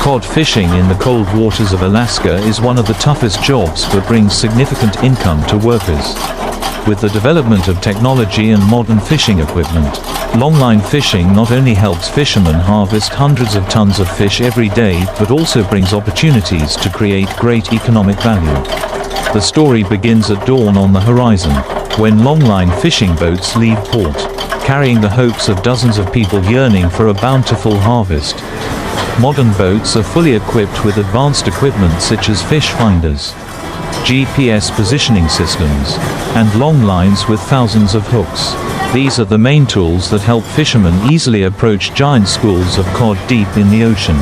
Cod fishing in the cold waters of Alaska is one of the toughest jobs but brings significant income to workers. With the development of technology and modern fishing equipment, longline fishing not only helps fishermen harvest hundreds of tons of fish every day but also brings opportunities to create great economic value. The story begins at dawn on the horizon, when longline fishing boats leave port, carrying the hopes of dozens of people yearning for a bountiful harvest. Modern boats are fully equipped with advanced equipment such as fish finders, GPS positioning systems, and long lines with thousands of hooks. These are the main tools that help fishermen easily approach giant schools of cod deep in the ocean.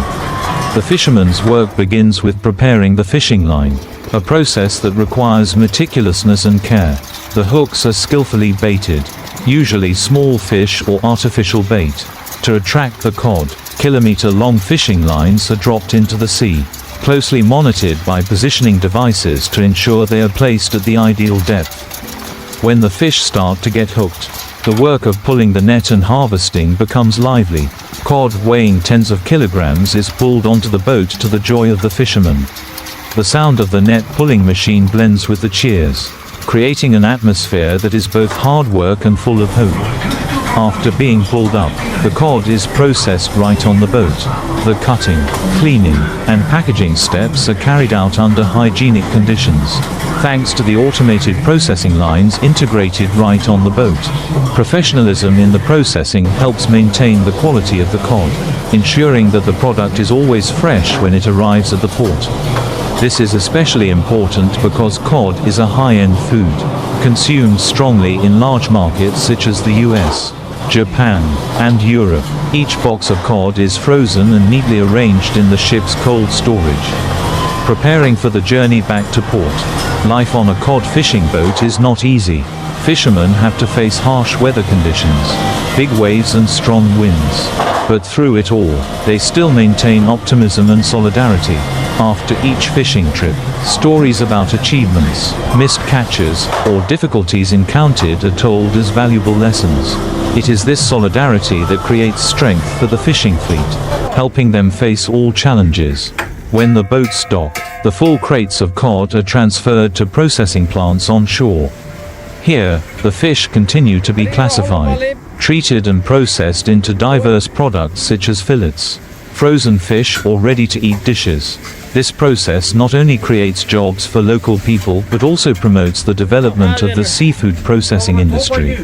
The fisherman's work begins with preparing the fishing line, a process that requires meticulousness and care. The hooks are skillfully baited, usually small fish or artificial bait, to attract the cod. Kilometer-long fishing lines are dropped into the sea, closely monitored by positioning devices to ensure they are placed at the ideal depth. When the fish start to get hooked, the work of pulling the net and harvesting becomes lively. Cod weighing tens of kilograms is pulled onto the boat to the joy of the fishermen. The sound of the net pulling machine blends with the cheers, creating an atmosphere that is both hard work and full of hope. After being pulled up, the cod is processed right on the boat. The cutting, cleaning, and packaging steps are carried out under hygienic conditions, thanks to the automated processing lines integrated right on the boat. Professionalism in the processing helps maintain the quality of the cod, ensuring that the product is always fresh when it arrives at the port. This is especially important because cod is a high-end food, consumed strongly in large markets such as the US, Japan, and Europe. Each box of cod is frozen and neatly arranged in the ship's cold storage. Preparing for the journey back to port. Life on a cod fishing boat is not easy. Fishermen have to face harsh weather conditions, big waves and strong winds. But through it all, they still maintain optimism and solidarity. After each fishing trip, stories about achievements, missed catches, or difficulties encountered are told as valuable lessons. It is this solidarity that creates strength for the fishing fleet, helping them face all challenges. When the boats dock, the full crates of cod are transferred to processing plants on shore. Here, the fish continue to be classified, treated and processed into diverse products such as fillets, frozen fish or ready-to-eat dishes. This process not only creates jobs for local people but also promotes the development of the seafood processing industry.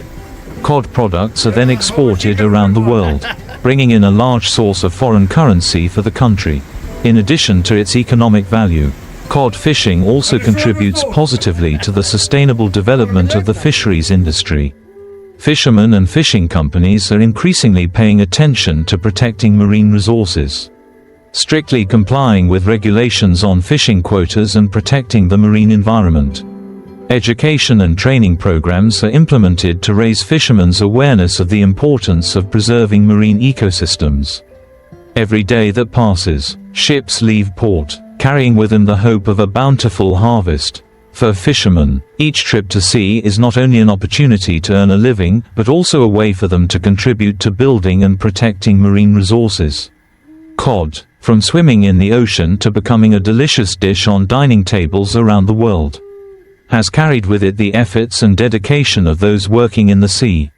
Cod products are then exported around the world, bringing in a large source of foreign currency for the country. In addition to its economic value, cod fishing also contributes positively to the sustainable development of the fisheries industry. Fishermen and fishing companies are increasingly paying attention to protecting marine resources, strictly complying with regulations on fishing quotas and protecting the marine environment. Education and training programs are implemented to raise fishermen's awareness of the importance of preserving marine ecosystems. Every day that passes, ships leave port, carrying with them the hope of a bountiful harvest. For fishermen, each trip to sea is not only an opportunity to earn a living, but also a way for them to contribute to building and protecting marine resources. Cod, from swimming in the ocean to becoming a delicious dish on dining tables around the world, has carried with it the efforts and dedication of those working in the sea.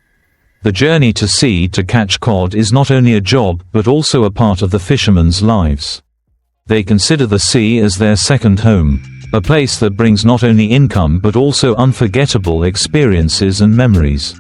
The journey to sea to catch cod is not only a job but also a part of the fishermen's lives. They consider the sea as their second home, a place that brings not only income but also unforgettable experiences and memories.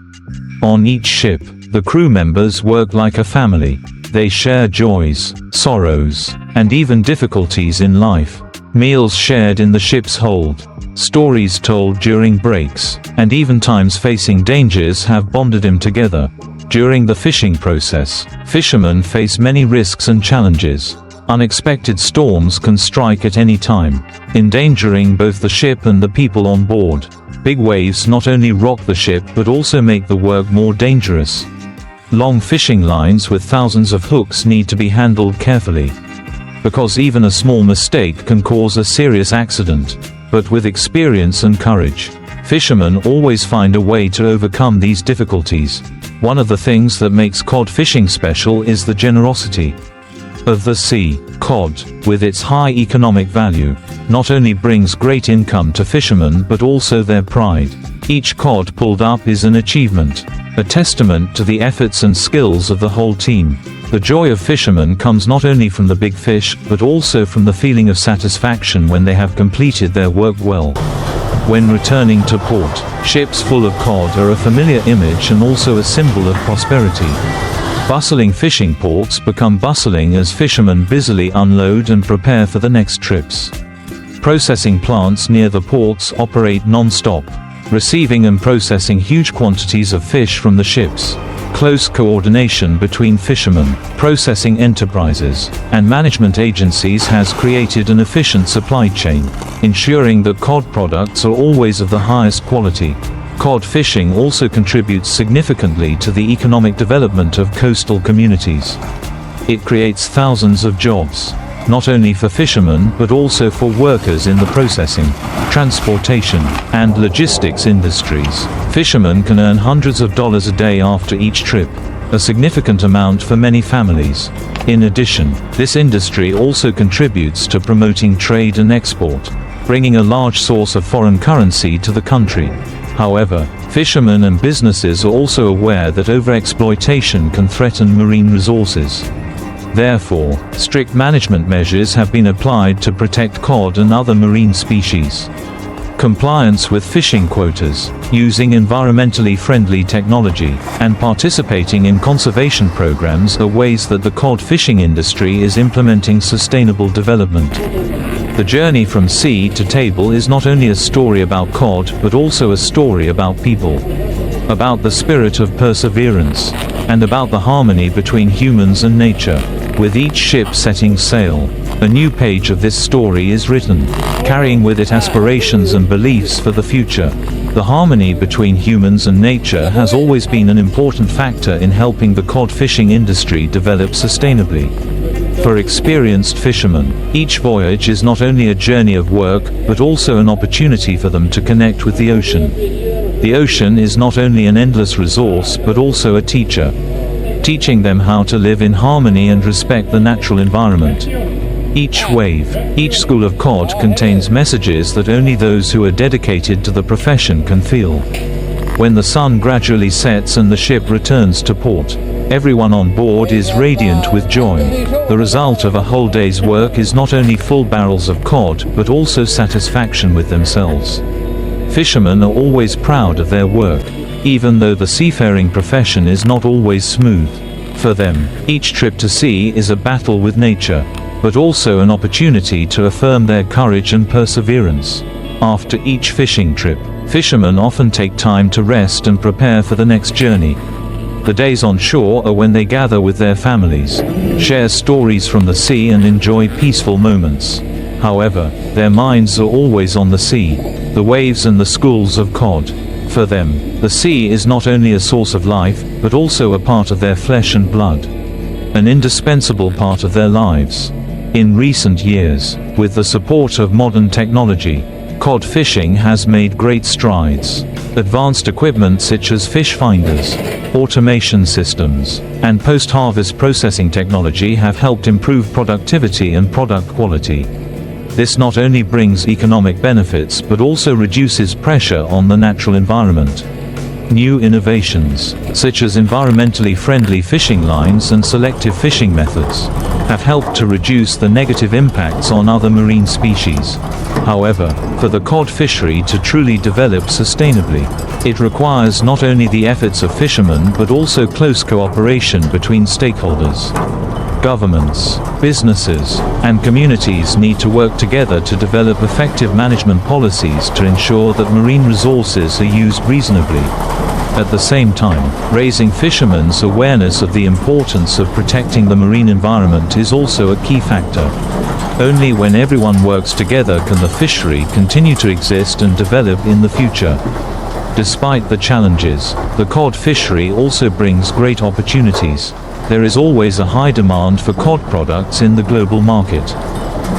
On each ship, the crew members work like a family. They share joys, sorrows, and even difficulties in life. Meals shared in the ship's hold, stories told during breaks, and even times facing dangers have bonded them together. During the fishing process, fishermen face many risks and challenges. Unexpected storms can strike at any time, endangering both the ship and the people on board. Big waves not only rock the ship but also make the work more dangerous. Long fishing lines with thousands of hooks need to be handled carefully, because even a small mistake can cause a serious accident. But with experience and courage, fishermen always find a way to overcome these difficulties. One of the things that makes cod fishing special is the generosity. of the sea. Cod, with its high economic value, not only brings great income to fishermen but also their pride. Each cod pulled up is an achievement, a testament to the efforts and skills of the whole team. The joy of fishermen comes not only from the big fish, but also from the feeling of satisfaction when they have completed their work well. When returning to port, ships full of cod are a familiar image and also a symbol of prosperity. Bustling fishing ports become bustling as fishermen busily unload and prepare for the next trips. Processing plants near the ports operate non-stop, receiving and processing huge quantities of fish from the ships. Close coordination between fishermen, processing enterprises, and management agencies has created an efficient supply chain, ensuring that cod products are always of the highest quality. Cod fishing also contributes significantly to the economic development of coastal communities. It creates thousands of jobs, not only for fishermen but also for workers in the processing, transportation, and logistics industries. Fishermen can earn hundreds of dollars a day after each trip, a significant amount for many families. In addition, this industry also contributes to promoting trade and export, bringing a large source of foreign currency to the country. However, fishermen and businesses are also aware that overexploitation can threaten marine resources. Therefore, strict management measures have been applied to protect cod and other marine species. Compliance with fishing quotas, using environmentally friendly technology, and participating in conservation programs are ways that the cod fishing industry is implementing sustainable development. The journey from sea to table is not only a story about cod but also a story about people, about the spirit of perseverance, and about the harmony between humans and nature. With each ship setting sail, a new page of this story is written, carrying with it aspirations and beliefs for the future. The harmony between humans and nature has always been an important factor in helping the cod fishing industry develop sustainably. For experienced fishermen, each voyage is not only a journey of work, but also an opportunity for them to connect with the ocean. The ocean is not only an endless resource but also a teacher, teaching them how to live in harmony and respect the natural environment. Each wave, each school of cod contains messages that only those who are dedicated to the profession can feel. When the sun gradually sets and the ship returns to port, everyone on board is radiant with joy. The result of a whole day's work is not only full barrels of cod but also satisfaction with themselves. Fishermen are always proud of their work, even though the seafaring profession is not always smooth. For them, each trip to sea is a battle with nature, but also an opportunity to affirm their courage and perseverance. After each fishing trip, fishermen often take time to rest and prepare for the next journey. The days on shore are when they gather with their families, share stories from the sea and enjoy peaceful moments. However, their minds are always on the sea, the waves and the schools of cod. For them, the sea is not only a source of life, but also a part of their flesh and blood, an indispensable part of their lives. In recent years, with the support of modern technology, cod fishing has made great strides. Advanced equipment such as fish finders, automation systems, and post-harvest processing technology have helped improve productivity and product quality. This not only brings economic benefits but also reduces pressure on the natural environment. New innovations, such as environmentally friendly fishing lines and selective fishing methods, have helped to reduce the negative impacts on other marine species. However, for the cod fishery to truly develop sustainably, it requires not only the efforts of fishermen but also close cooperation between stakeholders. Governments, businesses, and communities need to work together to develop effective management policies to ensure that marine resources are used reasonably. At the same time, raising fishermen's awareness of the importance of protecting the marine environment is also a key factor. Only when everyone works together can the fishery continue to exist and develop in the future. Despite the challenges, the cod fishery also brings great opportunities. There is always a high demand for cod products in the global market.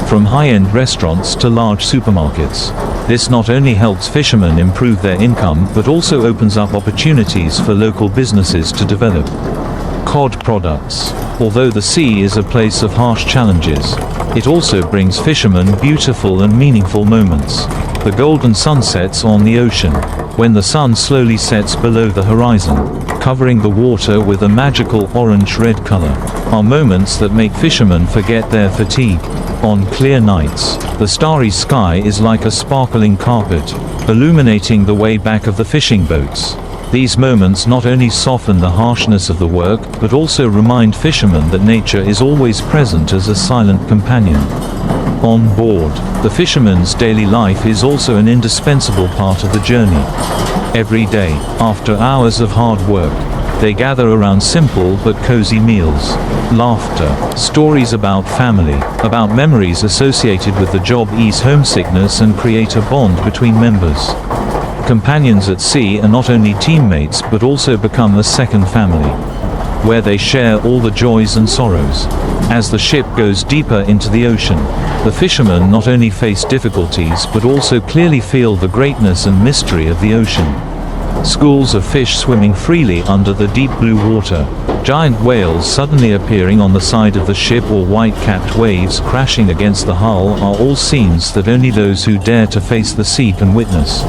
From high-end restaurants to large supermarkets, this not only helps fishermen improve their income but also opens up opportunities for local businesses to develop. Cod products. Although the sea is a place of harsh challenges, it also brings fishermen beautiful and meaningful moments. The golden sunsets on the ocean, when the sun slowly sets below the horizon, covering the water with a magical orange-red color, are moments that make fishermen forget their fatigue. On clear nights, the starry sky is like a sparkling carpet, illuminating the way back of the fishing boats. These moments not only soften the harshness of the work, but also remind fishermen that nature is always present as a silent companion. On board, the fisherman's daily life is also an indispensable part of the journey. Every day, after hours of hard work, they gather around simple but cozy meals. Laughter, stories about family, about memories associated with the job ease homesickness and create a bond between members. Companions at sea are not only teammates but also become a second family, where they share all the joys and sorrows. As the ship goes deeper into the ocean, the fishermen not only face difficulties but also clearly feel the greatness and mystery of the ocean. Schools of fish swimming freely under the deep blue water, giant whales suddenly appearing on the side of the ship, or white-capped waves crashing against the hull are all scenes that only those who dare to face the sea can witness.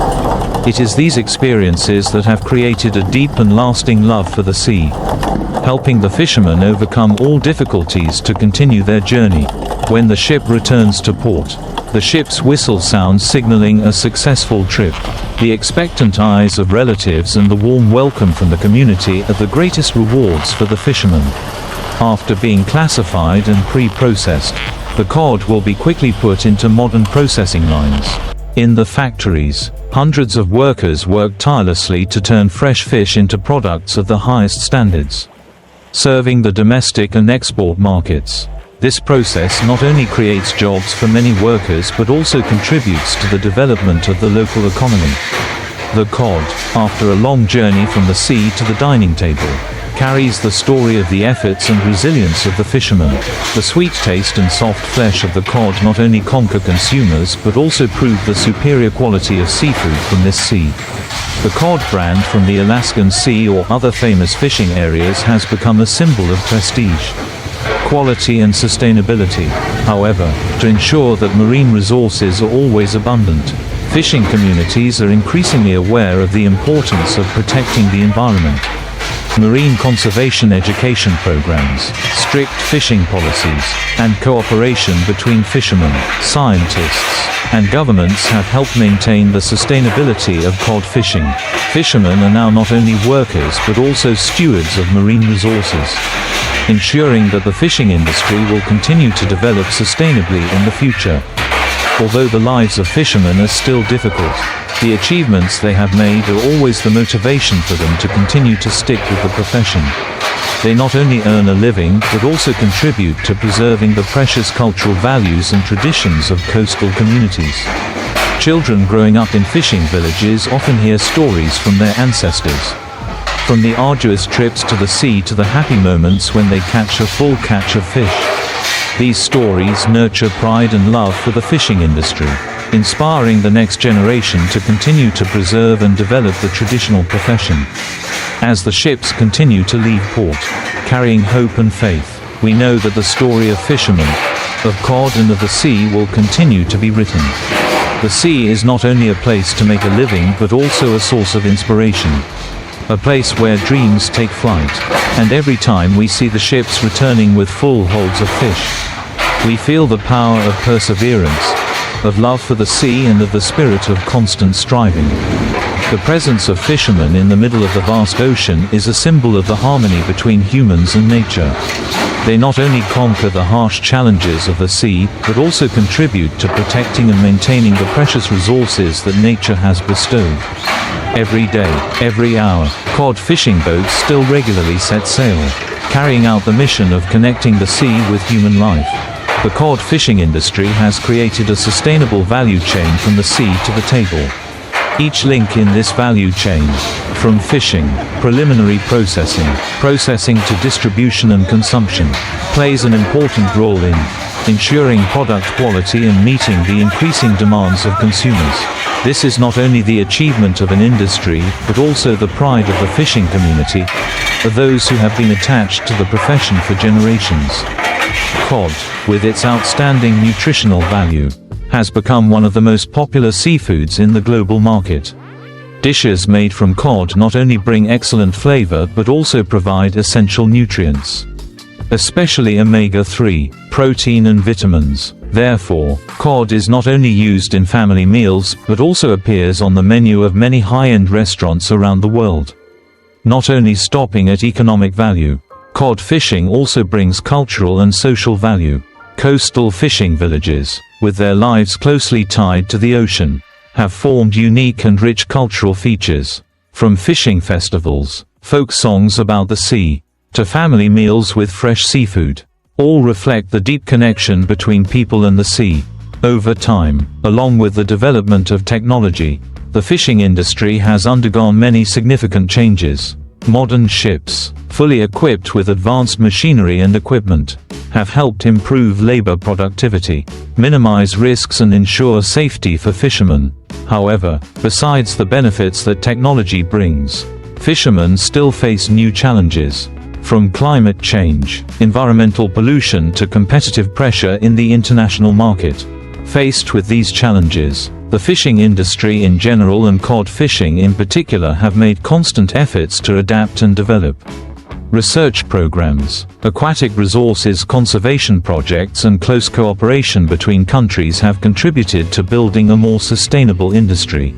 It is these experiences that have created a deep and lasting love for the sea, helping the fishermen overcome all difficulties to continue their journey. When the ship returns to port, the ship's whistle sounds signaling a successful trip. The expectant eyes of relatives and the warm welcome from the community are the greatest rewards for the fishermen. After being classified and pre-processed, the cod will be quickly put into modern processing lines. In the factories, hundreds of workers work tirelessly to turn fresh fish into products of the highest standards, serving the domestic and export markets. This process not only creates jobs for many workers but also contributes to the development of the local economy. The cod, after a long journey from the sea to the dining table, carries the story of the efforts and resilience of the fishermen. The sweet taste and soft flesh of the cod not only conquer consumers but also prove the superior quality of seafood from this sea. The cod brand from the Alaskan Sea or other famous fishing areas has become a symbol of prestige, quality and sustainability. However, to ensure that marine resources are always abundant, fishing communities are increasingly aware of the importance of protecting the environment. Marine conservation education programs, strict fishing policies, and cooperation between fishermen, scientists, and governments have helped maintain the sustainability of cod fishing. Fishermen are now not only workers but also stewards of marine resources, ensuring that the fishing industry will continue to develop sustainably in the future. Although the lives of fishermen are still difficult, the achievements they have made are always the motivation for them to continue to stick with the profession. They not only earn a living but also contribute to preserving the precious cultural values and traditions of coastal communities. Children growing up in fishing villages often hear stories from their ancestors, from the arduous trips to the sea to the happy moments when they catch a full catch of fish. These stories nurture pride and love for the fishing industry, inspiring the next generation to continue to preserve and develop the traditional profession. As the ships continue to leave port, carrying hope and faith, we know that the story of fishermen, of cod and of the sea will continue to be written. The sea is not only a place to make a living but also a source of inspiration, a place where dreams take flight. And every time we see the ships returning with full holds of fish, we feel the power of perseverance, of love for the sea and of the spirit of constant striving. The presence of fishermen in the middle of the vast ocean is a symbol of the harmony between humans and nature. They not only conquer the harsh challenges of the sea, but also contribute to protecting and maintaining the precious resources that nature has bestowed. Every day, every hour, cod fishing boats still regularly set sail, carrying out the mission of connecting the sea with human life. The cod fishing industry has created a sustainable value chain from the sea to the table. Each link in this value chain, from fishing, preliminary processing to distribution and consumption, plays an important role in ensuring product quality and meeting the increasing demands of consumers. This is not only the achievement of an industry, but also the pride of the fishing community, are those who have been attached to the profession for generations. Cod, with its outstanding nutritional value, has become one of the most popular seafoods in the global market. Dishes made from cod not only bring excellent flavor but also provide essential nutrients, especially omega-3, protein and vitamins. Therefore, cod is not only used in family meals but also appears on the menu of many high-end restaurants around the world. Not only stopping at economic value, cod fishing also brings cultural and social value. Coastal fishing villages, with their lives closely tied to the ocean, have formed unique and rich cultural features. From fishing festivals, folk songs about the sea, to family meals with fresh seafood, all reflect the deep connection between people and the sea. Over time, along with the development of technology, the fishing industry has undergone many significant changes. Modern ships, fully equipped with advanced machinery and equipment, have helped improve labor productivity, minimize risks and ensure safety for fishermen. However, besides the benefits that technology brings, fishermen still face new challenges. From climate change, environmental pollution to competitive pressure in the international market. Faced with these challenges, the fishing industry in general and cod fishing in particular have made constant efforts to adapt and develop. Research programs, aquatic resources conservation projects and close cooperation between countries have contributed to building a more sustainable industry.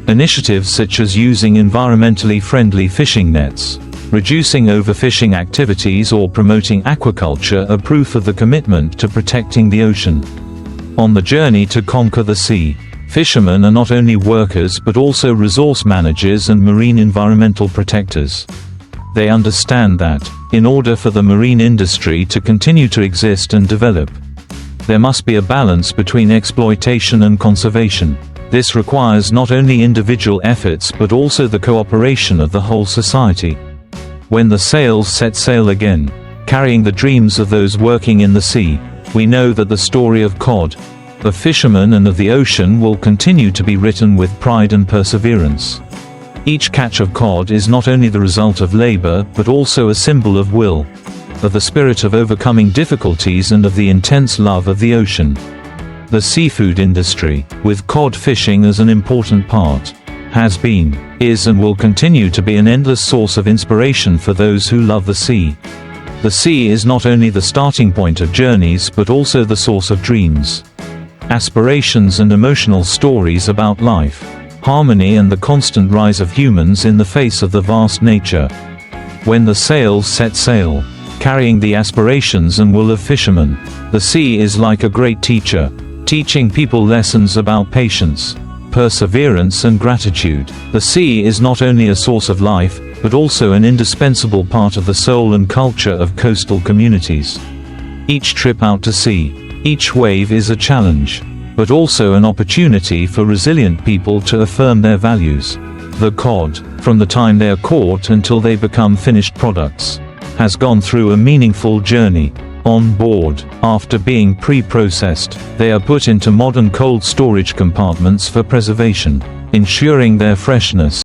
Initiatives such as using environmentally friendly fishing nets, reducing overfishing activities or promoting aquaculture are proof of the commitment to protecting the ocean. On the journey to conquer the sea, fishermen are not only workers but also resource managers and marine environmental protectors. They understand that, in order for the marine industry to continue to exist and develop, there must be a balance between exploitation and conservation. This requires not only individual efforts but also the cooperation of the whole society. When the sails set sail again, carrying the dreams of those working in the sea, we know that the story of cod, of fishermen and of the ocean will continue to be written with pride and perseverance. Each catch of cod is not only the result of labor but also a symbol of will, of the spirit of overcoming difficulties and of the intense love of the ocean. The seafood industry, with cod fishing as an important part, has been, is and will continue to be an endless source of inspiration for those who love the sea. The sea is not only the starting point of journeys but also the source of dreams, aspirations and emotional stories about life, harmony and the constant rise of humans in the face of the vast nature. When the sails set sail, carrying the aspirations and will of fishermen, the sea is like a great teacher, teaching people lessons about patience, perseverance and gratitude. The sea is not only a source of life, but also an indispensable part of the soul and culture of coastal communities. Each trip out to sea, each wave is a challenge, but also an opportunity for resilient people to affirm their values. The cod, from the time they are caught until they become finished products, has gone through a meaningful journey. On board, after being pre-processed, they are put into modern cold storage compartments for preservation, ensuring their freshness.